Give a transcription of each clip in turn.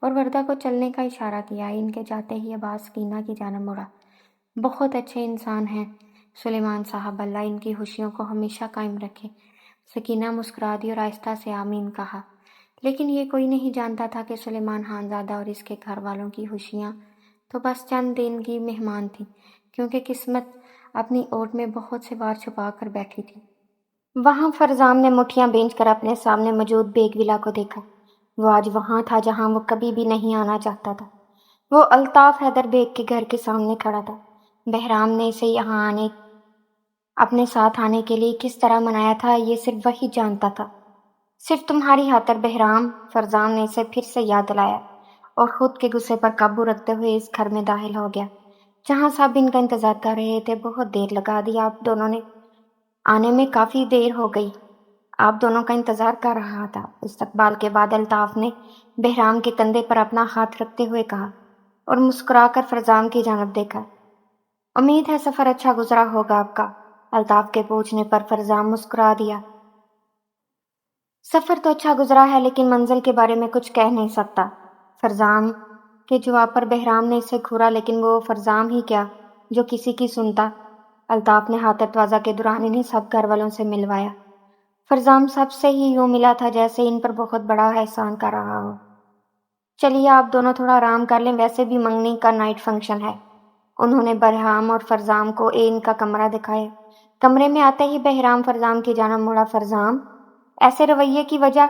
اور وردہ کو چلنے کا اشارہ کیا۔ ان کے جاتے ہی عباس سکینہ کی جانب مڑا۔ بہت اچھے انسان ہیں سلیمان صاحب، اللہ ان کی خوشیوں کو ہمیشہ قائم رکھے۔ سکینہ مسکرا دی اور آہستہ سے آمین کہا۔ لیکن یہ کوئی نہیں جانتا تھا کہ سلیمان خانزادہ اور اس کے گھر والوں کی خوشیاں تو بس چند دن کی مہمان تھیں، کیونکہ قسمت اپنی اوٹ میں بہت سے وار چھپا کر بیٹھی تھی۔ وہاں فرزام نے مٹھیاں بھینج کر اپنے سامنے موجود بیگ ولا کو دیکھا۔ وہ آج وہاں تھا جہاں وہ کبھی بھی نہیں آنا چاہتا تھا۔ وہ الطاف حیدر بیگ کے گھر کے سامنے کھڑا تھا۔ بہرام نے اسے یہاں اپنے ساتھ آنے کے لیے کس طرح منایا تھا یہ صرف وہی جانتا تھا۔ صرف تمہاری خاطر بہرام، فرزام نے اسے پھر سے یاد دلایا اور خود کے غصے پر قابو رکھتے ہوئے اس گھر میں داخل ہو گیا جہاں سب ان کا انتظار کر رہے تھے۔ بہت دیر لگا دی آپ دونوں نے، آنے میں کافی دیر ہو گئی۔ آپ دونوں کا انتظار کر رہا تھا۔ استقبال کے بعد الطاف نے بہرام کے کندھے پر اپنا ہاتھ رکھتے ہوئے کہا اور مسکرا کر فرزام کی جانب دیکھا۔ امید ہے سفر اچھا گزرا ہوگا آپ کا؟ الطاف کے پوچھنے پر فرزام مسکرا دیا۔ سفر تو اچھا گزرا ہے لیکن منزل کے بارے میں کچھ کہہ نہیں سکتا۔ فرزام کے جواب پر بہرام نے اسے گھورا، لیکن وہ فرزام ہی کیا جو کسی کی سنتا۔ الطاف نے ہاتھ توازہ کے دوران انہیں سب گھر والوں سے ملوایا۔ فرزام سب سے ہی یوں ملا تھا جیسے ان پر بہت بڑا احسان کر رہا ہو۔ چلیے آپ دونوں تھوڑا آرام کر لیں، ویسے بھی منگنی کا نائٹ فنکشن ہے۔ انہوں نے بہرام اور فرزام کو ان کا کمرہ دکھایا۔ کمرے میں آتے ہی بہرام فرزام کی جانب مڑا۔ فرزام، ایسے رویے کی وجہ؟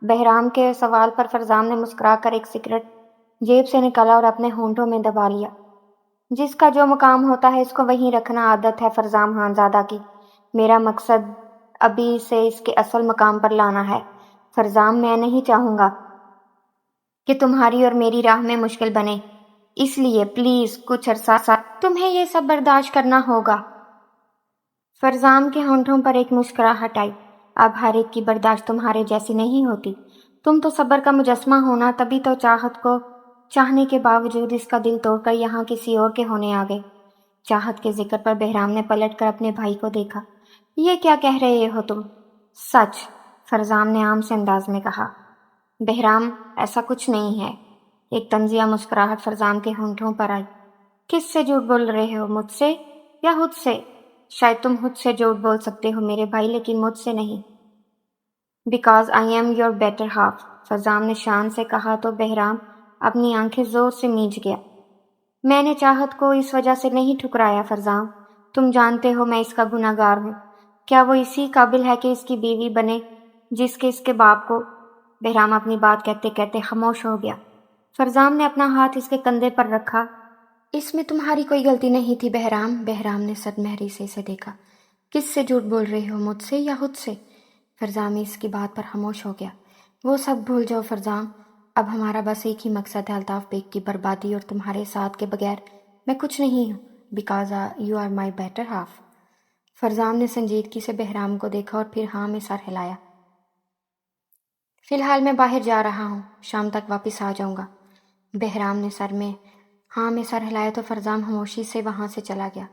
بہرام کے سوال پر فرزام نے مسکرا کر ایک سگریٹ جیب سے نکالا اور اپنے ہونٹوں میں دبا لیا۔ جس کا جو مقام ہوتا ہے اس کو وہیں رکھنا عادت ہے فرزام خانزادہ کی۔ میرا مقصد ابھی سے اس کے اصل مقام پر لانا ہے۔ فرزام، میں نہیں چاہوں گا کہ تمہاری اور میری راہ میں مشکل بنے، اس لیے پلیز کچھ عرصہ تمہیں یہ سب برداشت کرنا ہوگا۔ فرزام کے ہونٹوں پر ایک مسکراہٹ آئی۔ اب ہر ایک کی برداشت تمہارے جیسی نہیں ہوتی۔ تم تو صبر کا مجسمہ ہونا، تبھی تو چاہت کو چاہنے کے باوجود اس کا دل توڑ کر یہاں کسی اور کے ہونے آ گئے۔ چاہت کے ذکر پر بہرام نے پلٹ کر اپنے بھائی کو دیکھا۔ یہ کیا کہہ رہے ہو تم؟ سچ، فرزام نے عام سے انداز میں کہا۔ بہرام، ایسا کچھ نہیں ہے۔ ایک طنزیہ مسکراہٹ فرزام کے ہونٹوں پر آئی۔ کس سے جھوٹ بول رہے ہو، مجھ سے یا خود سے؟ شاید تم خود سے جھوٹ بول سکتے ہو میرے بھائی، لیکن مجھ سے نہیں۔ Because I am your better half, Farzam نے شان سے کہا تو بہرام اپنی آنکھیں زور سے میچ گیا۔ میں نے چاہت کو اس وجہ سے نہیں ٹھکرایا فرزام، تم جانتے ہو میں اس کا گناہ گار ہوں۔ کیا وہ اسی قابل ہے کہ اس کی بیوی بنے جس کے اس کے باپ کو؟ بہرام اپنی بات کہتے کہتے خاموش ہو گیا۔ فرزام نے اپنا ہاتھ اس کے کندھے پر رکھا۔ اس میں تمہاری کوئی غلطی نہیں تھی بہرام۔ بہرام نے صدمہری سے اسے دیکھا۔ کس سے جھوٹ بول رہے ہو، مجھ سے یا خود سے؟ فرزام اس کی بات پر خاموش ہو گیا۔ وہ سب بھول جاؤ فرزام، اب ہمارا بس ایک ہی مقصد ہے، الطاف بیگ کی بربادی، اور تمہارے ساتھ کے بغیر میں کچھ نہیں ہوں۔ Because you are my better half. Farzam نے سنجیدگی سے بہرام کو دیکھا اور پھر ہاں میں سر ہلایا۔ فی الحال میں باہر جا رہا ہوں، شام تک واپس آ جاؤں گا۔ بہرام نے ہاں میں سر ہلایا تو فرزام خاموشی سے وہاں سے چلا گیا۔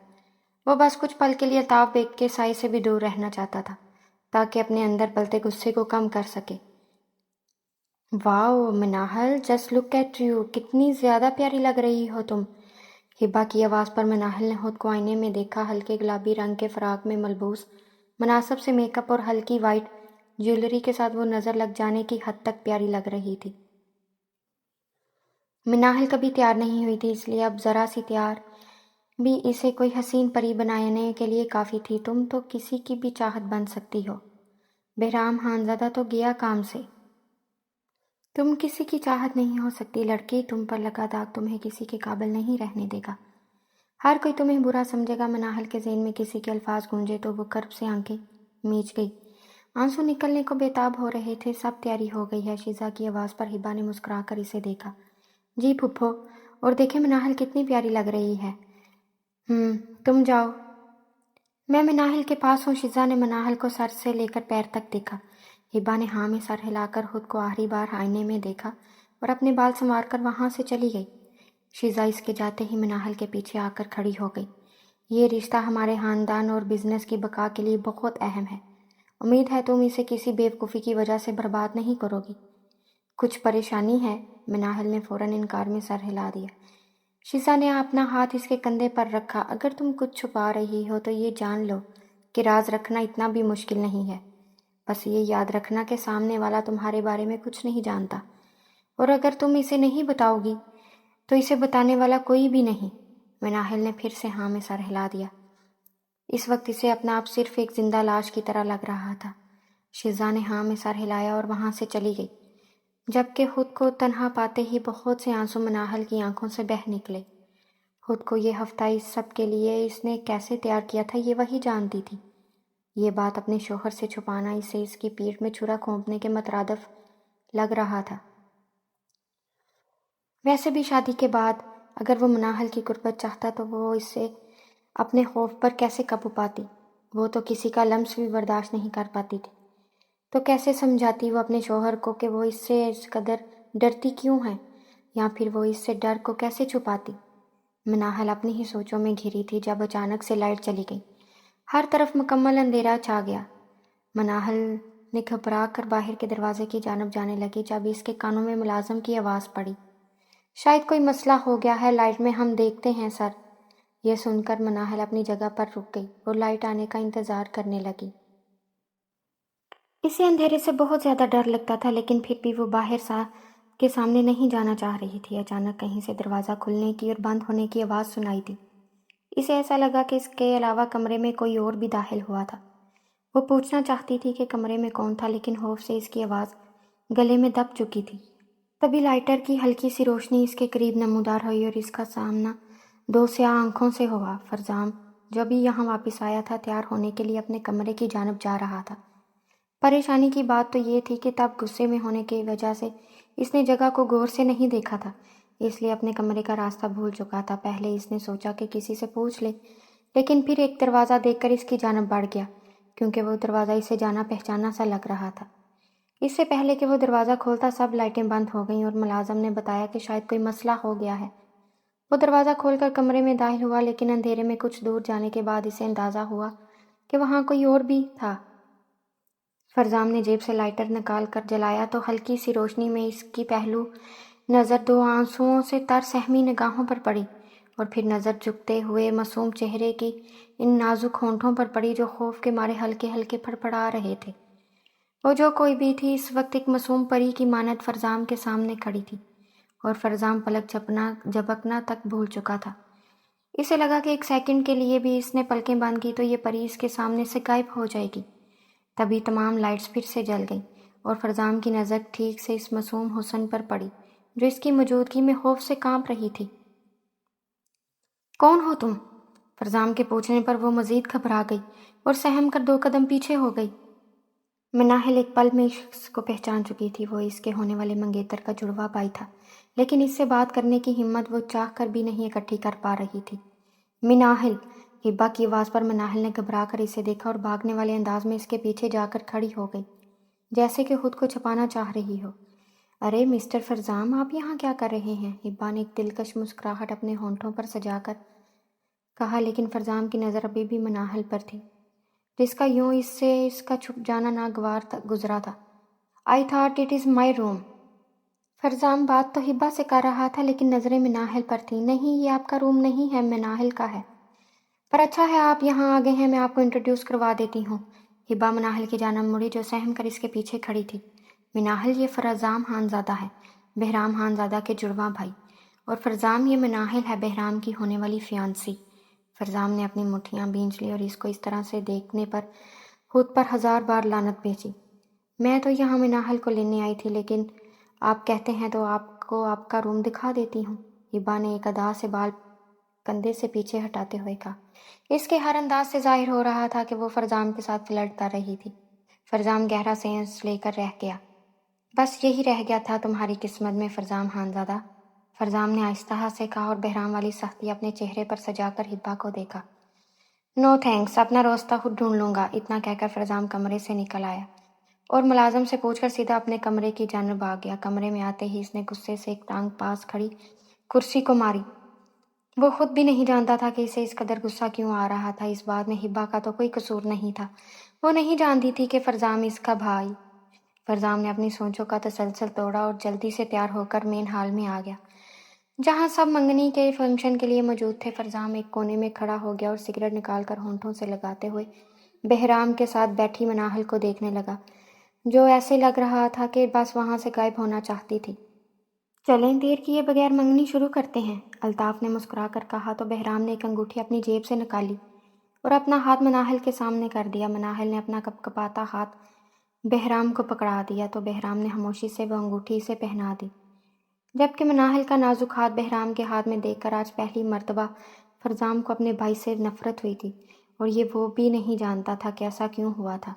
وہ بس کچھ پل کے لیے الطاف بیگ کے سائے سے بھی دور رہنا چاہتا تھا تاکہ اپنے اندر پلتے غصے کو کم کر سکے۔ واؤ Manahil, just look at you, کتنی زیادہ پیاری لگ رہی ہو تم۔ ہبا کی آواز پر مناہل نے خود کو آئینے میں دیکھا۔ ہلکے گلابی رنگ کے فراق میں ملبوس، مناسب سے میک اپ اور ہلکی وائٹ جیولری کے ساتھ وہ نظر لگ جانے کی حد تک پیاری لگ رہی تھی۔ مناہل کبھی تیار نہیں ہوئی تھی، اس لیے اب ذرا سی تیار بھی اسے کوئی حسین پری بنانے کے لیے کافی تھی۔ تم تو کسی کی بھی چاہت بن سکتی ہو۔ بہرام خانزادہ تو گیا کام سے۔ تم کسی کی چاہت نہیں ہو سکتی لڑکی، تم پر لگا داغ تمہیں کسی کے قابل نہیں رہنے دے گا۔ ہر کوئی تمہیں برا سمجھے گا۔ مناہل کے ذہن میں کسی کے الفاظ گونجے تو وہ کرب سے آنکھیں میچ گئی۔ آنسو نکلنے کو بےتاب ہو رہے تھے۔ سب تیاری ہو گئی ہے؟ شیزا کی آواز پر ہبا نے مسکرا کر اسے دیکھا۔ جی پھپھو، اور دیکھیں مناہل کتنی پیاری لگ رہی ہے۔ تم جاؤ، میں مناہل کے پاس ہوں۔ شیزا نے مناہل کو سر سے لے کر پیر تک دیکھا۔ ہبا نے ہاں میں سر ہلا کر خود کو آخری بار آئینے میں دیکھا اور اپنے بال سنوار کر وہاں سے چلی گئی۔ شیزا اس کے جاتے ہی مناہل کے پیچھے آ کر کھڑی ہو گئی۔ یہ رشتہ ہمارے خاندان اور بزنس کی بقا کے لیے بہت اہم ہے۔ امید ہے تم اسے کسی بیوقوفی کی وجہ سے برباد نہیں کرو گی۔ کچھ پریشانی ہے؟ مناہل نے فوراً انکار میں سر ہلا دیا۔ شیزا نے اپنا ہاتھ اس کے کندھے پر رکھا۔ اگر تم کچھ چھپا رہی ہو تو یہ جان لو کہ راز رکھنا اتنا بھی مشکل نہیں ہے۔ بس یہ یاد رکھنا کہ سامنے والا تمہارے بارے میں کچھ نہیں جانتا، اور اگر تم اسے نہیں بتاؤ گی تو اسے بتانے والا کوئی بھی نہیں۔ مناہل نے پھر سے ہاں میں سر ہلا دیا۔ اس وقت اسے اپنا آپ صرف ایک زندہ لاش کی طرح لگ رہا تھا۔ شیزا نے ہاں میں سر ہلایا اور وہاں سے چلی گئی، جبکہ خود کو تنہا پاتے ہی بہت سے آنسو مناہل کی آنکھوں سے بہہ نکلے۔ خود کو یہ ہفتہ اس سب کے لیے اس نے کیسے تیار کیا تھا یہ وہی جانتی تھی۔ یہ بات اپنے شوہر سے چھپانا اسے اس کی پیٹھ میں چھرا گھونپنے کے مترادف لگ رہا تھا۔ ویسے بھی شادی کے بعد اگر وہ مناہل کی قربت چاہتا تو وہ اس سے اپنے خوف پر کیسے قابو پاتی؟ وہ تو کسی کا لمس بھی برداشت نہیں کر پاتی تھی، تو کیسے سمجھاتی وہ اپنے شوہر کو کہ وہ اس سے اس قدر ڈرتی کیوں ہے، یا پھر وہ اس سے ڈر کو کیسے چھپاتی؟ مناہل اپنی ہی سوچوں میں گھری تھی جب اچانک سے لائٹ چلی گئی۔ ہر طرف مکمل اندھیرا چھا گیا۔ مناہل نے گھبرا کر باہر کے دروازے کی جانب جانے لگی جب اس کے کانوں میں ملازم کی آواز پڑی۔ شاید کوئی مسئلہ ہو گیا ہے، لائٹ میں ہم دیکھتے ہیں سر۔ یہ سن کر مناہل اپنی جگہ پر رک گئی اور لائٹ آنے کا انتظار کرنے لگی۔ اسے اندھیرے سے بہت زیادہ ڈر لگتا تھا، لیکن پھر بھی وہ باہر کے سامنے نہیں جانا چاہ رہی تھی۔ اچانک کہیں سے دروازہ کھلنے کی اور بند ہونے کی آواز سنائی دی۔ اسے ایسا لگا کہ اس کے علاوہ کمرے میں کوئی اور بھی داخل ہوا تھا۔ وہ پوچھنا چاہتی تھی کہ کمرے میں کون تھا، لیکن خوف سے اس کی آواز گلے میں دب چکی تھی۔ تبھی لائٹر کی ہلکی سی روشنی اس کے قریب نمودار ہوئی اور اس کا سامنا دو سیاہ آنکھوں سے ہوا۔ فرزام جو ابھی یہاں واپس آیا تھا تیار ہونے کے لیے اپنے کمرے کی جانب جا رہا تھا۔ پریشانی کی بات تو یہ تھی کہ تب غصے میں ہونے کی وجہ سے اس نے جگہ کو غور سے نہیں دیکھا تھا، اس لیے اپنے کمرے کا راستہ بھول چکا تھا۔ پہلے اس نے سوچا کہ کسی سے پوچھ لے، لیکن پھر ایک دروازہ دیکھ کر اس کی جانب بڑھ گیا، کیونکہ وہ دروازہ اسے جانا پہچانا سا لگ رہا تھا۔ اس سے پہلے کہ وہ دروازہ کھولتا سب لائٹیں بند ہو گئیں اور ملازم نے بتایا کہ شاید کوئی مسئلہ ہو گیا ہے۔ وہ دروازہ کھول کر کمرے میں داخل ہوا، لیکن اندھیرے میں کچھ دور جانے کے بعد اسے اندازہ ہوا کہ وہاں کوئی اور بھی تھا۔ فرزام نے جیب سے لائٹر نکال کر جلایا تو ہلکی سی روشنی میں اس کی پہلو نظر دو آنسوؤں سے تر سہمی نگاہوں پر پڑی، اور پھر نظر جھکتے ہوئے معصوم چہرے کی ان نازک ہونٹوں پر پڑی جو خوف کے مارے ہلکے ہلکے پھڑپڑا رہے تھے۔ وہ جو کوئی بھی تھی اس وقت ایک معصوم پری کی مانند فرزام کے سامنے کھڑی تھی، اور فرزام پلک جھپکنا تک بھول چکا تھا۔ اسے لگا کہ ایک سیکنڈ کے لیے بھی اس نے پلکیں بند کی تو یہ پری اس کے سامنے سے غائب ہو جائے گی۔ تبھی تمام لائٹس پھر سے جل گئیں اور فرزام کی نظر ٹھیک سے اس معصوم حسن پر پڑی جو اس کی موجودگی میں خوف سے کانپ رہی تھی۔ کون ہو تم؟ فرزام کے پوچھنے پر وہ مزید گھبرا گئی اور سہم کر 2 قدم پیچھے ہو گئی۔ مناہل ایک پل میں اس شخص کو پہچان چکی تھی۔ وہ اس کے ہونے والے منگیتر کا جڑواں بھائی تھا، لیکن اس سے بات کرنے کی ہمت وہ چاہ کر بھی نہیں اکٹھی کر پا رہی تھی۔ مناہل! ہبا کی آواز پر مناہل نے گھبرا کر اسے دیکھا اور بھاگنے والے انداز میں اس کے پیچھے جا کر کھڑی ہو گئی، جیسے کہ خود کو چھپانا چاہ رہی ہو۔ ارے مسٹر فرزام، آپ یہاں کیا کر رہے ہیں؟ ہبا نے ایک دلکش مسکراہٹ اپنے ہونٹوں پر سجا کر کہا، لیکن فرزام کی نظر ابھی بھی مناہل پر تھی، جس کا یوں اس سے اس کا چھپ جانا ناگوار گزرا تھا۔ I thought it is my room۔ فرزام بات تو ہبا سے کر رہا تھا، لیکن نظریں مناہل پر تھیں۔ نہیں، یہ آپ کا روم نہیں ہے، مناہل کا ہے۔ پر اچھا ہے آپ یہاں آ گئے ہیں، میں آپ کو انٹروڈیوس کروا دیتی ہوں۔ ہبا مناہل کی جانب مڑی جو سہم کر اس کے پیچھے کھڑی تھی۔ مناہل، یہ فرزام خانزادہ ہے، بہرام خانزادہ کے جڑواں بھائی، اور فرزام یہ مناہل ہے، بہرام کی ہونے والی فیانسی۔ فرزام نے اپنی مٹھیاں بھینچ لی اور اس کو اس طرح سے دیکھنے پر خود پر 1000 بار لعنت بھیجی۔ میں تو یہاں مناہل کو لینے آئی تھی، لیکن آپ کہتے ہیں تو آپ کو آپ کا روم دکھا دیتی ہوں۔ ہبا نے ایک ادا سے بال کندھے سے پیچھے ہٹاتے ہوئے کہا۔ اس کے ہر انداز سے ظاہر ہو رہا تھا کہ وہ فرزام کے ساتھ فلرٹ کر رہی تھی۔ فرزام گہرا سانس لے کر رہ گیا۔ بس یہی رہ گیا تھا تمہاری قسمت میں فرزام خانزادہ، فرزام نے آہستہ سے کہا اور بہرام والی سختی اپنے چہرے پر سجا کر ہبا کو دیکھا۔ نو تھینکس، اپنا راستہ خود ڈھونڈ لوں گا۔ اتنا کہہ کر فرزام کمرے سے نکل آیا اور ملازم سے پوچھ کر سیدھا اپنے کمرے کی جانب آ گیا۔ کمرے میں آتے ہی اس نے غصے سے ایک ٹانگ پاس کھڑی کرسی کو ماری۔ وہ خود بھی نہیں جانتا تھا کہ اسے اس قدر غصہ کیوں آ رہا تھا۔ اس بات میں ہبا کا تو کوئی قصور نہیں تھا۔ وہ نہیں جانتی تھی کہ فرزام اس کا بھائی فرزام نے اپنی سوچوں کا تسلسل توڑا اور جلدی سے تیار ہو کر مین ہال میں آ گیا، جہاں سب منگنی کے فنکشن کے لیے موجود تھے۔ فرزام ایک کونے میں کھڑا ہو گیا اور سگریٹ نکال کر ہونٹوں سے لگاتے ہوئے بہرام کے ساتھ بیٹھی مناہل کو دیکھنے لگا، جو ایسے لگ رہا تھا کہ بس وہاں سے غائب ہونا چاہتی تھی۔ چلیں دیر کیے بغیر منگنی شروع کرتے ہیں، الطاف نے مسکرا کر کہا تو بہرام نے ایک انگوٹھی اپنی جیب سے نکالی اور اپنا ہاتھ مناہل کے سامنے کر دیا۔ مناہل نے اپنا کپکپاتا ہاتھ بہرام کو پکڑا دیا تو بہرام نے خاموشی سے وہ انگوٹھی اسے پہنا دی، جبکہ مناہل کا نازک ہاتھ بہرام کے ہاتھ میں دیکھ کر آج پہلی مرتبہ فرزام کو اپنے بھائی سے نفرت ہوئی تھی، اور یہ وہ بھی نہیں جانتا تھا کہ ایسا کیوں ہوا تھا،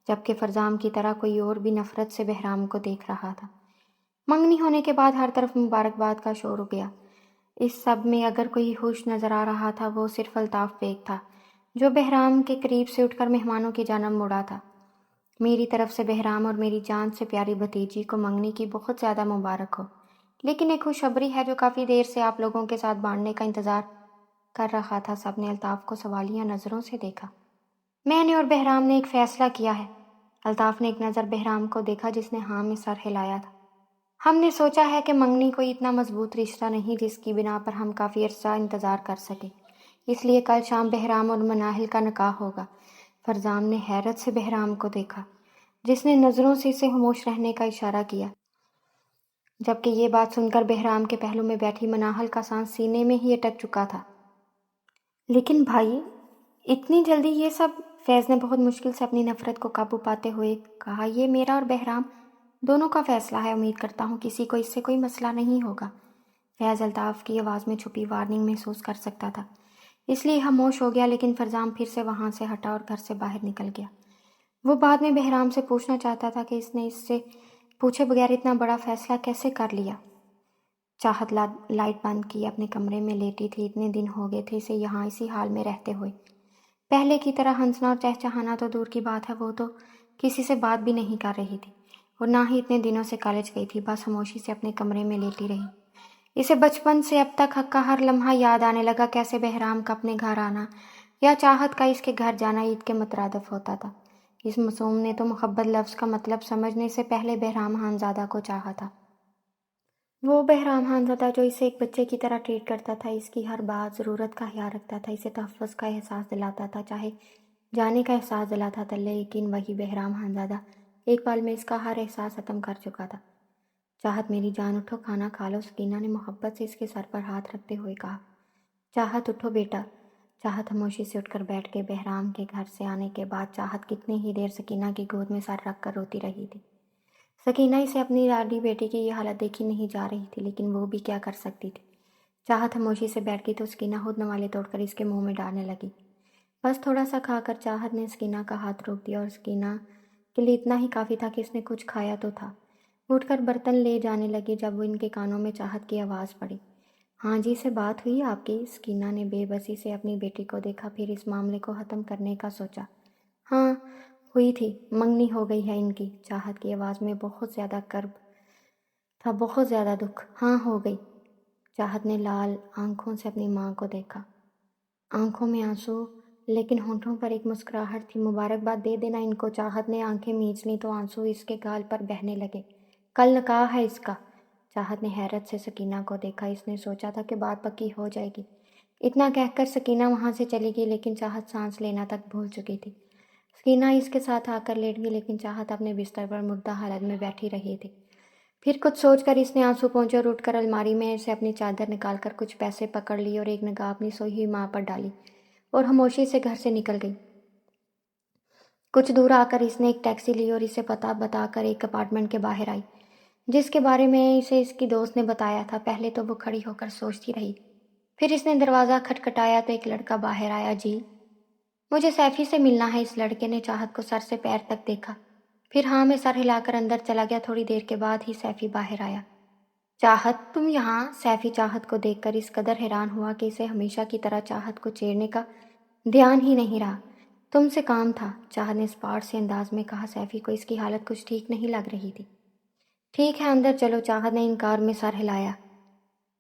جبکہ فرزام کی طرح کوئی اور بھی نفرت سے بہرام کو دیکھ رہا تھا۔ منگنی ہونے کے بعد ہر طرف مبارکباد کا شور اٹھ گیا۔ اس سب میں اگر کوئی خوش نظر آ رہا تھا وہ صرف الطاف بیگ تھا، جو بہرام کے قریب سے اٹھ کر مہمانوں کی جانب مڑا تھا۔ میری طرف سے بہرام اور میری جان سے پیاری بھتیجی کو منگنی کی بہت زیادہ مبارک ہو، لیکن ایک خوشخبری ہے جو کافی دیر سے آپ لوگوں کے ساتھ بانٹنے کا انتظار کر رہا تھا۔ سب نے الطاف کو سوالیہ نظروں سے دیکھا۔ میں نے اور بہرام نے ایک فیصلہ کیا ہے۔ الطاف نے ایک نظر بہرام کو دیکھا جس نے ہاں میں سر ہلایا تھا۔ ہم نے سوچا ہے کہ منگنی کوئی اتنا مضبوط رشتہ نہیں جس کی بنا پر ہم کافی عرصہ انتظار کر سکیں، اس لیے کل شام بہرام اور مناہل کا نکاح ہوگا۔ فرزام نے حیرت سے بہرام کو دیکھا، جس نے نظروں سے اسے خاموش رہنے کا اشارہ کیا، جبکہ یہ بات سن کر بہرام کے پہلو میں بیٹھی مناہل کا سانس سینے میں ہی اٹک چکا تھا۔ لیکن بھائی، اتنی جلدی یہ سب؟ فیض نے بہت مشکل سے اپنی نفرت کو قابو پاتے ہوئے کہا، یہ میرا اور بہرام دونوں کا فیصلہ ہے، امید کرتا ہوں کسی کو اس سے کوئی مسئلہ نہیں ہوگا۔ فیض الطاف کی آواز میں چھپی وارننگ محسوس کر سکتا تھا، اس لیے خاموش ہو گیا، لیکن فرزام پھر سے وہاں سے ہٹا اور گھر سے باہر نکل گیا۔ وہ بعد میں بہرام سے پوچھنا چاہتا تھا کہ اس نے اس سے پوچھے بغیر اتنا بڑا فیصلہ کیسے کر لیا۔ چاہت لائٹ بند کی اپنے کمرے میں لیٹی تھی۔ اتنے دن ہو گئے تھے اسے یہاں اسی حال میں رہتے ہوئے۔ پہلے کی طرح ہنسنا اور چہچہانا تو دور کی بات ہے، وہ تو کسی سے بات بھی نہیں کر رہی تھی اور نہ ہی اتنے دنوں سے کالج گئی تھی، بس خاموشی سے اپنے کمرے میں لیٹی رہی۔ اسے بچپن سے اب تک حق کا ہر لمحہ یاد آنے لگا، کیسے بہرام کا اپنے گھر آنا یا چاہت کا اس کے گھر جانا عید کے مترادف ہوتا تھا۔ اس معصوم نے تو محبت لفظ کا مطلب سمجھنے سے پہلے بہرام خانزادہ کو چاہا تھا۔ وہ بہرام خانزادہ جو اسے ایک بچے کی طرح ٹریٹ کرتا تھا، اس کی ہر بات ضرورت کا خیال رکھتا تھا، اسے تحفظ کا احساس دلاتا تھا، چاہے جانے کا احساس دلاتا تھا، لیکن وہی بہرام خانزادہ ایک پل میں اس کا ہر احساس ختم کر چکا تھا۔ چاہت میری جان اٹھو، کھانا کھا لو، سکینہ نے محبت سے اس کے سر پر ہاتھ رکھتے ہوئے کہا۔ چاہت اٹھو بیٹا۔ چاہت خاموشی سے اٹھ کر بیٹھ کے بہرام کے گھر سے آنے کے بعد چاہت کتنی ہی دیر سکینہ کی گود میں سر رکھ کر روتی رہی تھی۔ سکینہ اسے اپنی لاڈلی بیٹی کی یہ حالت دیکھی نہیں جا رہی تھی، لیکن وہ بھی کیا کر سکتی تھی۔ چاہت خاموشی سے بیٹھ گئی تو سکینہ خود نوالے توڑ کر اس کے منہ میں ڈالنے لگی۔ بس تھوڑا سا کھا کر چاہت نے سکینہ کا ہاتھ روک دیا، اور سکینہ کے لیے اتنا ہی کافی تھا کہ اس نے کچھ کھایا تو تھا۔ وہ اٹھ کر برتن لے جانے لگی جب وہ ان کے کانوں میں چاہت کی آواز پڑی۔ ہاں جی، سے بات ہوئی آپ کی؟ سکینہ نے بے بسی سے اپنی بیٹی کو دیکھا، پھر اس معاملے کو ختم کرنے کا سوچا۔ ہاں ہوئی تھی، منگنی ہو گئی ہے ان کی۔ چاہت کی آواز میں بہت زیادہ کرب تھا، بہت زیادہ دکھ۔ ہاں ہو گئی۔ چاہت نے لال آنکھوں سے اپنی ماں کو دیکھا، آنکھوں میں آنسو لیکن ہونٹوں پر ایک مسکراہٹ تھی۔ مبارکباد دے دینا ان کو۔ چاہت نے آنکھیں میچ لیں تو آنسو اس کے گال پر بہنے لگے۔ کل نکاح ہے اس کا۔ چاہت نے حیرت سے سکینہ کو دیکھا، اس نے سوچا تھا کہ بات پکی ہو جائے گی۔ اتنا کہہ کر سکینہ وہاں سے چلی گئی، لیکن چاہت سانس لینا تک بھول چکی تھی۔ سکینہ اس کے ساتھ آ کر لیٹ گئی، لیکن چاہت اپنے بستر پر مردہ حالت میں بیٹھی رہی تھی۔ پھر کچھ سوچ کر اس نے آنسو پونچھے اور اٹھ کر الماری میں سے اپنی چادر نکال کر کچھ پیسے پکڑ لی اور ایک نگاہ اپنی سوئی ہوئی ماں پر ڈالی اور خاموشی سے گھر سے نکل گئی۔ کچھ دور آ کر اس نے ایک ٹیکسی لی اور اسے پتہ بتا کر ایک اپارٹمنٹ کے باہر آئی، جس کے بارے میں اسے اس کی دوست نے بتایا تھا۔ پہلے تو وہ کھڑی ہو کر سوچتی رہی، پھر اس نے دروازہ کھٹکھٹایا تو ایک لڑکا باہر آیا۔ جی، مجھے سیفی سے ملنا ہے۔ اس لڑکے نے چاہت کو سر سے پیر تک دیکھا، پھر ہاں میں سر ہلا کر اندر چلا گیا۔ تھوڑی دیر کے بعد ہی سیفی باہر آیا۔ چاہت تم یہاں؟ سیفی چاہت کو دیکھ کر اس قدر حیران ہوا کہ اسے ہمیشہ کی طرح چاہت کو چھیڑنے کا دھیان ہی نہیں رہا۔ تم سے کام تھا، چاہت نے اسپاٹ سے انداز میں کہا۔ سیفی کو اس کی حالت کچھ ٹھیک نہیں لگ رہی تھی۔ ٹھیک ہے اندر چلو، چاہت نے انکار میں سر ہلایا،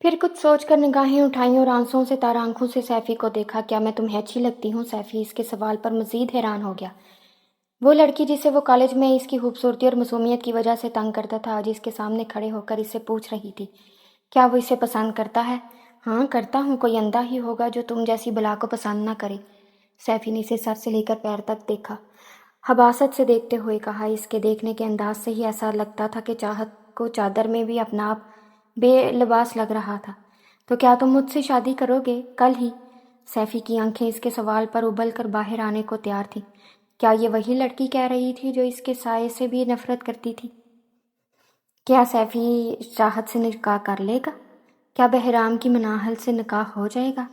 پھر کچھ سوچ کر نگاہیں اٹھائیں اور آنسوؤں سے تار آنکھوں سے سیفی کو دیکھا۔ کیا میں تمہیں اچھی لگتی ہوں؟ سیفی اس کے سوال پر مزید حیران ہو گیا۔ وہ لڑکی جسے وہ کالج میں اس کی خوبصورتی اور معصومیت کی وجہ سے تنگ کرتا تھا، آج اس کے سامنے کھڑے ہو کر اس سے پوچھ رہی تھی کیا وہ اسے پسند کرتا ہے۔ ہاں کرتا ہوں، کوئی اندھا ہی ہوگا جو تم جیسی بلا کو پسند نہ کرے۔ سیفی نے اسے سر سے لے کر پیر تک دیکھا، حباست سے دیکھتے ہوئے کہا، اس کے دیکھنے کے انداز سے ہی ایسا لگتا تھا کہ چاہت کو چادر میں بھی اپنا آپ بے لباس لگ رہا تھا۔ تو کیا تم مجھ سے شادی کرو گے؟ کل ہی؟ سیفی کی آنکھیں اس کے سوال پر ابل کر باہر آنے کو تیار تھیں۔ کیا یہ وہی لڑکی کہہ رہی تھی جو اس کے سائے سے بھی نفرت کرتی تھی؟ کیا سیفی چاہت سے نکاح کر لے گا؟ کیا بہرام کی مناحل سے نکاح ہو جائے گا؟